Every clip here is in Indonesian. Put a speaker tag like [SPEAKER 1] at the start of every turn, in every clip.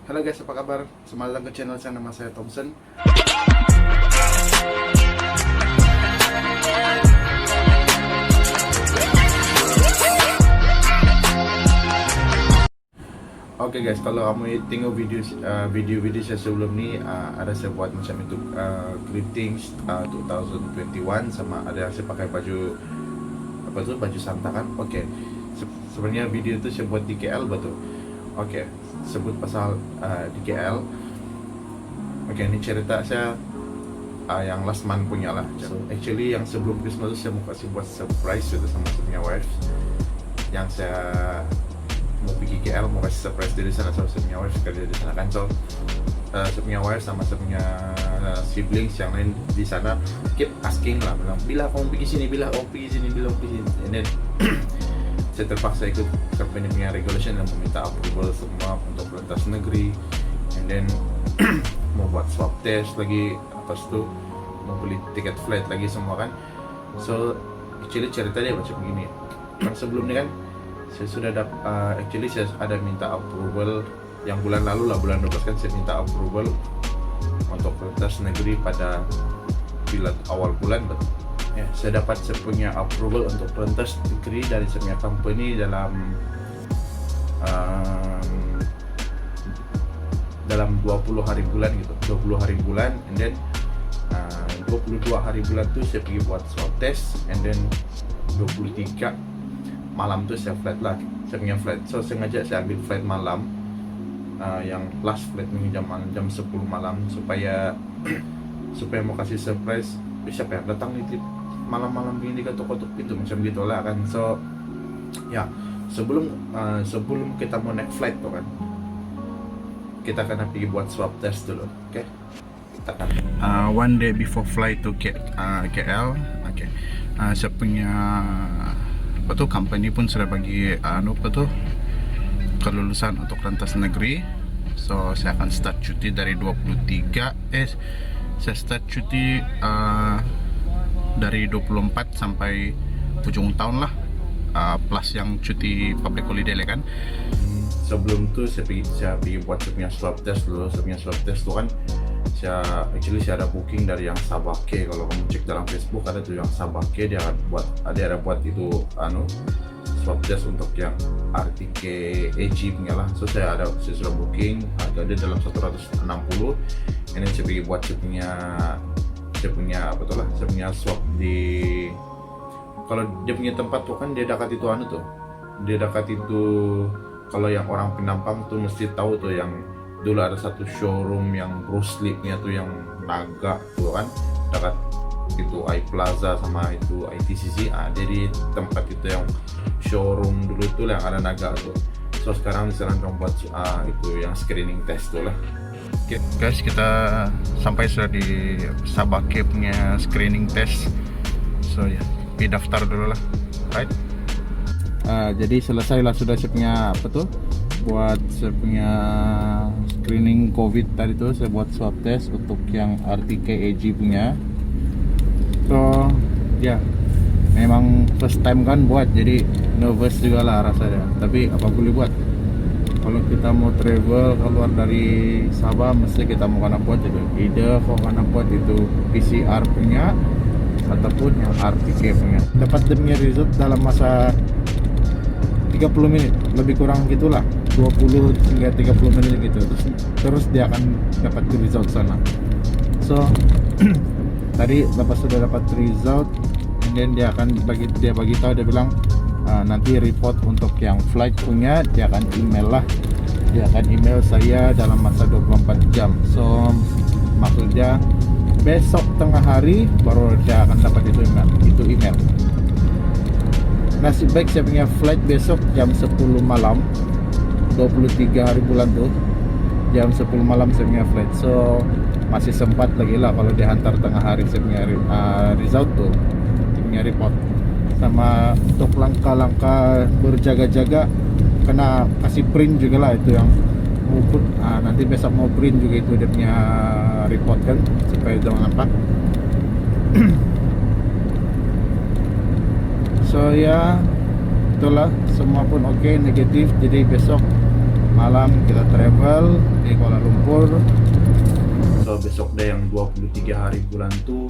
[SPEAKER 1] Halo guys, apa kabar? Selamat datang ke channel saya, nama saya Thompson. Oke guys, kalau kamu tengok video saya sebelum ni, ada saya buat macam itu greetings 2021, sama ada saya pakai baju baju Santa kan. Oke, sebenarnya video itu saya buat di KL betul. Oke, sebut pasal di KL. Oke, ini cerita saya yang last month punya lah. So, actually yang sebelum Christmas itu saya mau kasih buat surprise itu sama saya punya wife. Yang saya mau pergi KL, mau kasih surprise dari sana sama saya punya wife kerja di sana kan. So, saya punya wife sama saya punya siblings yang lain di sana keep asking lah, bilang bila kamu pergi sini, bila kamu pergi sini, bila kamu pergi sini. And then saya terpaksa ikut company punya regulation dan meminta approval semua untuk lintas negeri, and then mau buat swab test lagi, lepas itu mau beli tiket flight lagi semua kan. So actually ceritanya macam begini. Sebelum ini kan saya sudah actually saya ada minta approval yang bulan lalu lah, bulan 12 kan saya minta approval untuk lintas negeri pada awal bulan, betul. Ya, saya dapat saya punya approval untuk lintas negeri dari semua company dalam 20 hari bulan gitu, 20 hari bulan, and then 22 hari bulan tuh saya pergi buat swab test, and then 23 malam tuh saya flight lah, saya punya flight. So sengaja saya ambil flight malam, yang last flight ini jam 10 malam supaya mau kasih surprise siapa yang datang nih malam-malam gini ketuk-ketuk pintu macam gitulah kan. So ya, sebelum kita mau naik flight tuh kan, kita akan pergi buat swab test dulu. Oke, kita akan one day before flight to KL. Oke, saya punya company pun sudah bagi kelulusan untuk lintas negeri. So saya akan start cuti dari 23 saya start cuti dari 24 sampai ujung tahun lah, plus yang cuti public holiday kan. Sebelum itu saya pergi buat saya punya swab test dulu. Saya punya swab test tuh kan, saya ada booking dari yang Sabah K. Kalau kamu cek dalam Facebook ada tuh yang Sabah K, dia ada buat itu swab test untuk yang RTK AG punya lah. So saya sudah booking, harga dia dalam 160. Ini saya pergi buat saya punya swab di, kalau dia punya tempat tuh kan dia dekat itu kalau yang orang Penampang tuh mesti tahu tuh, yang dulu ada satu showroom yang Bruce Lee-nya tuh yang Naga tuh kan, dekat itu iPlaza sama itu ITCC. Jadi tempat itu yang showroom dulu tuh yang ada Naga tuh. So sekarang disarankan buat itu yang screening test tuh lah. Oke guys, kita sampai sudah di Sabake punya screening test. So ya, daftar dulu lah, right? Jadi selesai lah sudah saya punya buat saya punya screening COVID tadi tuh. Saya buat swab test untuk yang RTK AG punya. So ya, memang first time kan buat, jadi nervous juga lah rasanya. Tapi apa boleh buat, kalau kita mau travel keluar dari Sabah mesti kita mau kena buat itu, either kok kena buat itu PCR punya ataupun yang RTK punya. Dapat demi result dalam masa 30 menit lebih kurang gitulah, 20 hingga 30 menit gitu. Terus dia akan dapat result sana. So tadi sudah dapat result, and then dia bagi tahu, dia bilang nanti report untuk yang flight punya dia akan email saya dalam masa 24 jam. So maksudnya besok tengah hari baru dia akan dapat itu email. Nasib baik saya punya flight besok jam 10 malam, 23 hari bulan tuh jam 10 malam saya punya flight. So masih sempat lagi lah kalau dihantar tengah hari saya punya result tuh, punya report. Sama untuk langkah-langkah berjaga-jaga, kena kasih print juga lah itu yang mau nanti besok mau print juga itu dia punya report kan, supaya jangan nampak. So ya itulah, semua pun oke, negatif. Jadi besok
[SPEAKER 2] malam kita travel di Kuala Lumpur.
[SPEAKER 1] So besok deh yang 23 hari bulan tuh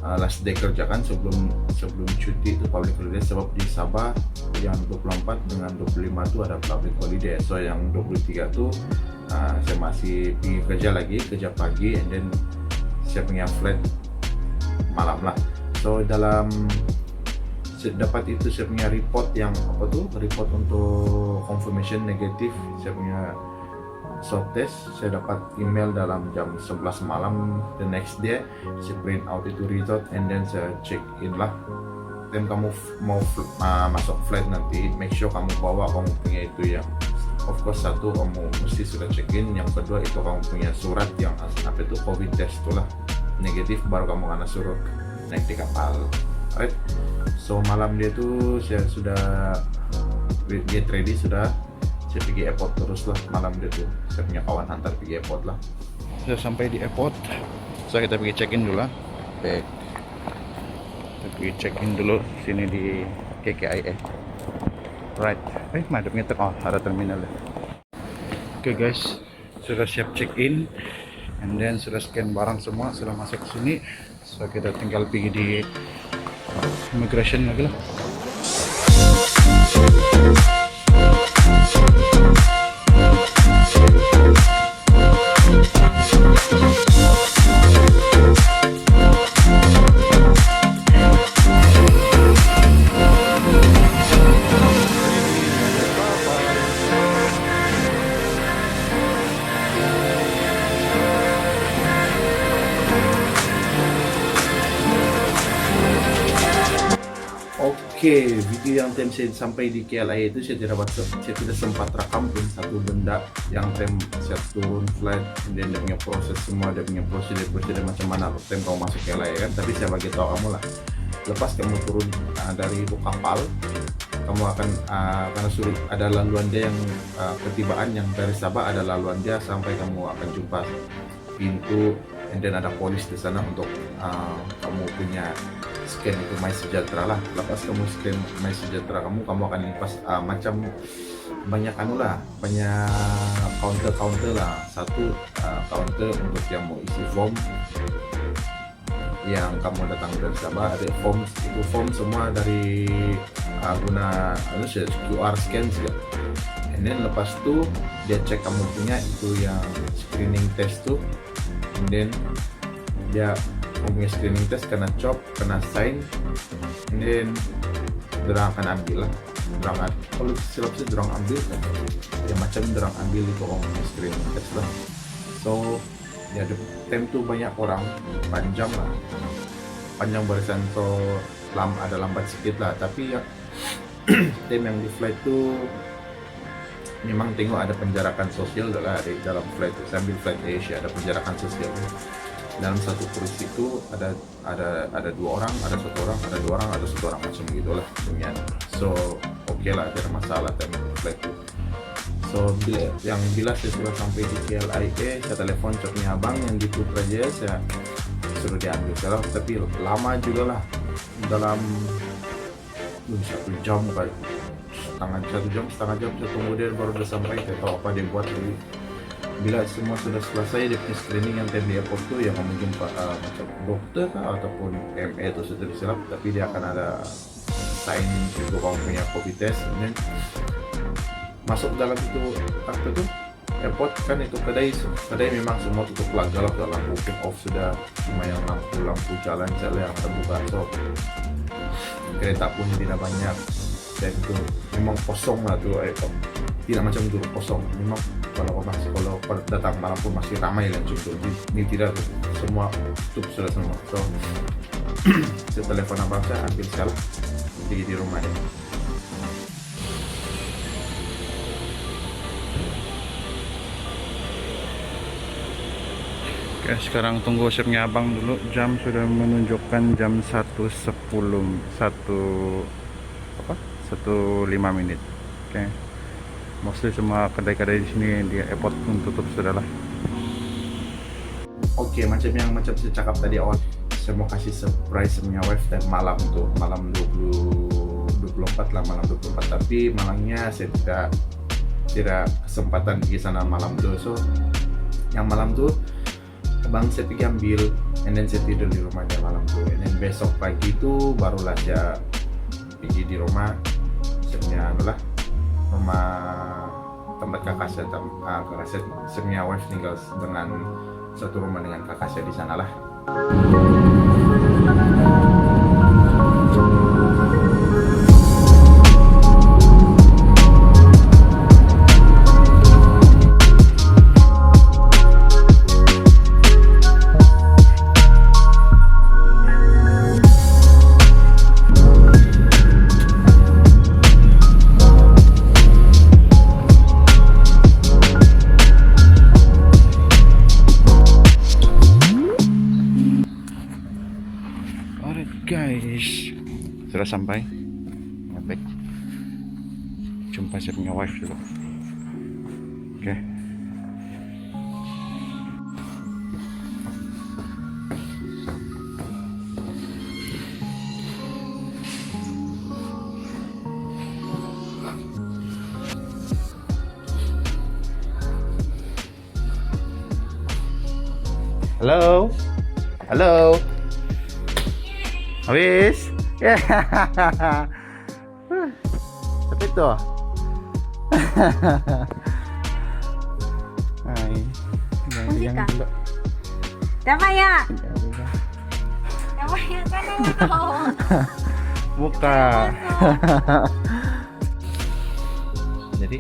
[SPEAKER 1] last day kerja kan, sebelum cuti itu public holiday, sebab di Sabah yang 24 dengan 25 tuh ada public holiday. So yang 23 tuh saya masih pergi kerja pagi, and then saya punya flight malam lah. So dalam dapat itu saya punya report yang report untuk confirmation negatif saya punya swab test. Saya dapat email dalam jam 11 malam the next day. Saya print out itu result, and then saya check in lah. Dan kamu mau masuk flight nanti, make sure kamu bawa kamu punya itu ya. Of course, satu kamu mesti sudah check in, yang kedua itu kamu punya surat yang itu COVID test itulah negatif, baru kamu akan suruh naik di kapal. Right? So malam dia tuh saya sudah get ready, sudah saya pergi airport terus lah malam dia tuh. Saya punya kawan hantar pergi airport lah.
[SPEAKER 2] Sudah sampai di airport, so kita pergi check in dulu lah. Baik, kita pergi check in dulu sini di KKIA. Right, madepnya ada terminal. Oke guys, sudah siap check in, and then sudah scan barang semua, sudah masuk ke sini. So kita tinggal pergi di immigration lagi lah.
[SPEAKER 1] Oke, video yang saya sampai di KLIA itu saya tidak sempat rekam pun satu benda yang saya turun flight, dan dia punya proses semua, dia punya prosedur macam mana kamu masuk KLIA kan. Tapi saya bagi tahu kamu lah, lepas kamu turun dari itu kapal, kamu akan karena sulit ada laluan dia yang ketibaan yang dari Sabah, ada laluan dia sampai kamu akan jumpa pintu, and then ada polis di sana untuk kamu punya scan itu MySejahtera lah. Lepas kamu scan MySejahtera kamu akan lepas macam banyak banyak counter lah. Satu counter untuk yang mau isi form yang kamu datang dari Sabah, ada form semua dari guna QR scan sih. And then lepas tu dia cek kamu punya itu yang screening test tuh, and then dia punya screening test kena chop, kena sign, and then dorang akan ambil lah. Kalau silap sih dorang ambil kan, ya macam dorang ambil itu punya screening test lah. So ya time tuh banyak orang, panjang barisan, so ada lambat sedikit lah. Tapi ya tim yang di flight tuh memang tengok ada penjarakan sosial lah di dalam flight itu. Sambil flight Asia ada penjarakan sosial. Dalam satu kursi itu ada dua orang, ada satu orang, ada dua orang, ada satu orang, macam gitulah demikian. So oke lah, tidak masalah time flight itu. So bila saya sudah sampai di KLIA, saya telepon coknya abang yang di Putrajaya, saya suruh diambil sekarang. Tapi lama juga lah, dalam 1 jam kali, setengah jam saya tunggu dia baru udah sampai. Saya tahu apa dia buat lagi. Bila semua sudah selesai, dia punya screening yang time di airport tuh, yang kamu jumpa macam dokter kah ataupun MA atau sudah silap, tapi dia akan ada sign itu kamu punya COVID test. Dan masuk dalam itu airport kan, itu kedai memang semua tutup lah, galak lampu kick off sudah, cuma yang lampu jalan yang terbuka. So kereta pun tidak banyak, dan itu memang kosong lah tuh airport, tidak macam dulu kosong. Memang kalau datang malam pun masih ramai lah cukup. Ini tidak tuh, semua tutup sudah semua. So saya telepon abang, saya ambil sekarang di rumah ya.
[SPEAKER 2] Oke, sekarang tunggu shipnya abang dulu. Jam sudah menunjukkan jam 1.05 menit. Oke, mostly semua kedai-kedai di sini di airport pun tutup sudah lah.
[SPEAKER 1] Oke, macam saya cakap tadi awal, saya mau kasih surprise punya wife dan malam 24 lah, malam 24. Tapi malamnya saya tidak kesempatan pergi sana malam tuh. So yang malam tuh abang saya pergi ambil, and then saya tidur di rumahnya malam tuh, and then besok pagi itu barulah saya pergi di rumah saya punya rumah tempat kakak saya, saya punya wife tinggal dengan satu rumah dengan kakak saya di sana lah.
[SPEAKER 2] Alright guys, sudah sampai. Baik, jumpa saya punya wife dulu. Oke. Halo, halo. Habis? Ya. Tapi itu. Hai. Yang dulu.
[SPEAKER 3] Damaya. Damaya kan ako.
[SPEAKER 2] Buka. Jadi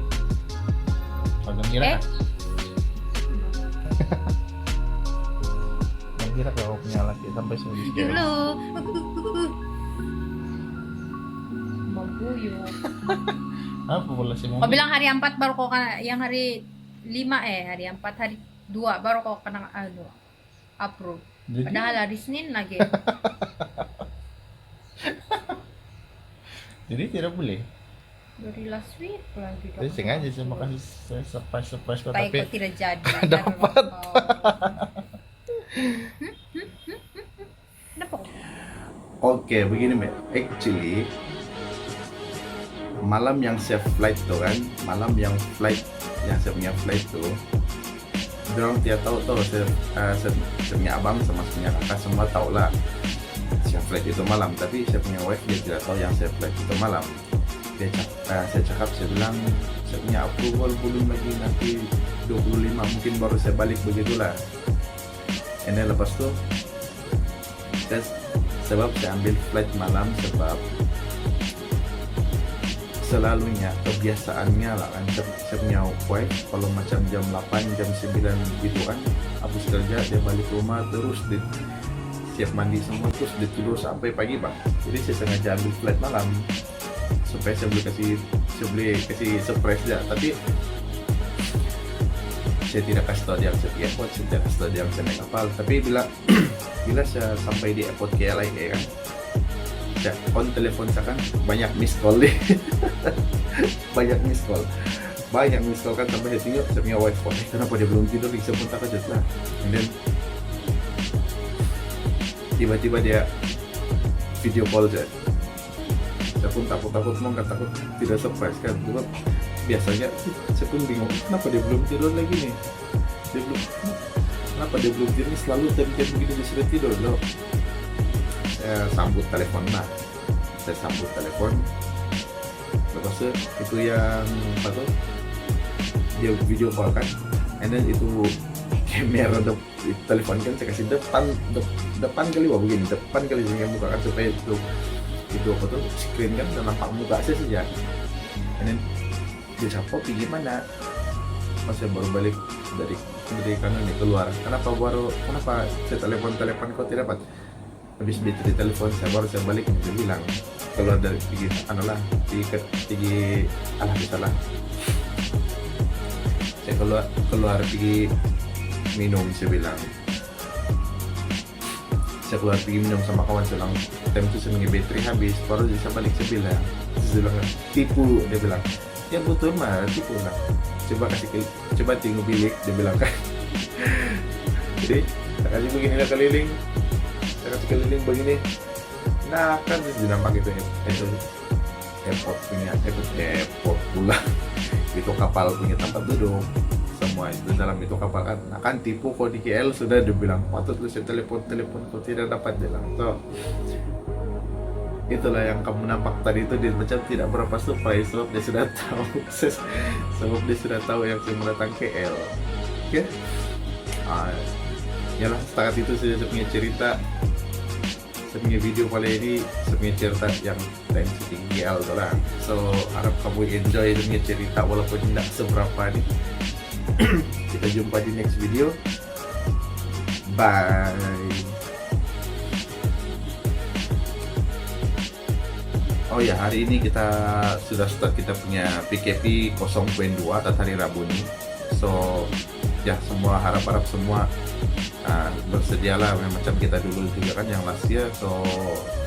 [SPEAKER 2] agak kira kan? Yang kira kalau punya laki sampai sembilan
[SPEAKER 3] Dulu. Mabuyo.
[SPEAKER 2] Apa boleh sih mau?
[SPEAKER 3] Kau bilang hari 4 baru kau kena, yang hari 5 hari 4 hari 2 baru kau kena approve. Padahal hari Senin lagi.
[SPEAKER 2] Jadi tidak boleh.
[SPEAKER 3] Dari last week lagi.
[SPEAKER 2] Jadi sengaja saya mau kasih surprise kau,
[SPEAKER 3] Baik
[SPEAKER 2] tapi
[SPEAKER 3] kau tidak jadi.
[SPEAKER 2] dapat.
[SPEAKER 3] Dapat.
[SPEAKER 1] Oke, begini Mbak. Actually malam yang saya flight tuh kan, malam yang saya punya flight tuh, dorang dia tahu saya punya abang sama punya kakak semua tahu lah saya flight itu malam, tapi saya punya wife dia tidak tahu yang saya flight itu malam. Saya cakap, saya bilang saya punya approval belum lagi, nanti 25 mungkin baru saya balik begitulah. Ini lepas tuh sebab saya ambil flight malam sebab selalunya kebiasaannya lah kan, saya punya wife kalau macam jam 8 jam 9 gitu kan habis kerja dia balik rumah terus dia siap mandi semua terus dia tidur sampai pagi bang. Jadi saya sengaja ambil flight malam supaya saya boleh kasih surprise dia, tapi saya tidak kasih tahu dia saya di airport, saya tidak kasih tahu dia saya naik kapal. Tapi bila saya sampai di airport KLIA kan, saya on telepon saya kan banyak miss call deh. banyak miss call kan, sampai saya tinggal saya punya wife phone, kenapa dia belum tidur, saya pun tak kejut lah. And then tiba-tiba dia video call saya pun takut mau nggak takut tidak surprise kan, sebab biasanya saya pun bingung kenapa dia belum tidur lagi nih, kenapa dia belum tidur, selalu jam-jam begitu dia sudah tidur loh. Saya sambut telepon, lepas itu yang apa tuh dia video call kan, and then itu kamera telepon kan saya kasih depan kali begini, depan kali saya buka kan supaya itu apa tuh screen kan dan nampak muka saya saja. And then dia siapa gimana pas saya baru balik dari kanan nih keluar, kenapa saya telepon kau tidak dapat, habis di telepon saya baru saya balik, dia bilang keluar dari pergi salah saya keluar pergi minum, saya bilang saya keluar pergi minum sama kawan, saya bilang time itu saya punya bateri habis, baru saya balik, saya bilang tipu, dia bilang ya betul mah tipu lah, coba tengok bilik, dia bilang kan. Jadi saya kasih begini lah keliling, begini, nah kan terus dinampak itu airport pula itu kapal punya tempat duduk semua itu dalam itu kapal kan akan tipu kok di KL sudah dibilang patut lu saya telepon kok tidak dapat jalan. So itulah yang kamu nampak tadi itu dia macam tidak berapa surprise sebab dia sudah tahu sebab dia sudah tahu yang saya mau datang KL. Oke, yalah setakat itu saya punya cerita, saya punya video kali ini, saya punya cerita yang time syuting KL tu lah. So harap kamu enjoy punya cerita walaupun tidak seberapa nih. Kita jumpa di next video. Bye. Oh ya, hari ini kita sudah start kita punya PKP 0.2 atau hari Rabu nih. So ya semua harap semua bersedialah macam kita dulu juga kan yang last year. So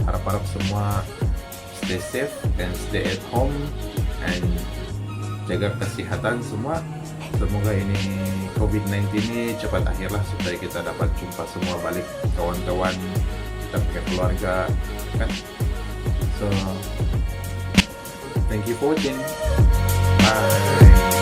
[SPEAKER 1] harap semua stay safe and stay at home and jaga kesehatan semua. Semoga ini COVID-19 ini cepat akhir lah supaya kita dapat jumpa semua balik kawan-kawan kita punya keluarga kan. So thank you for watching. Bye.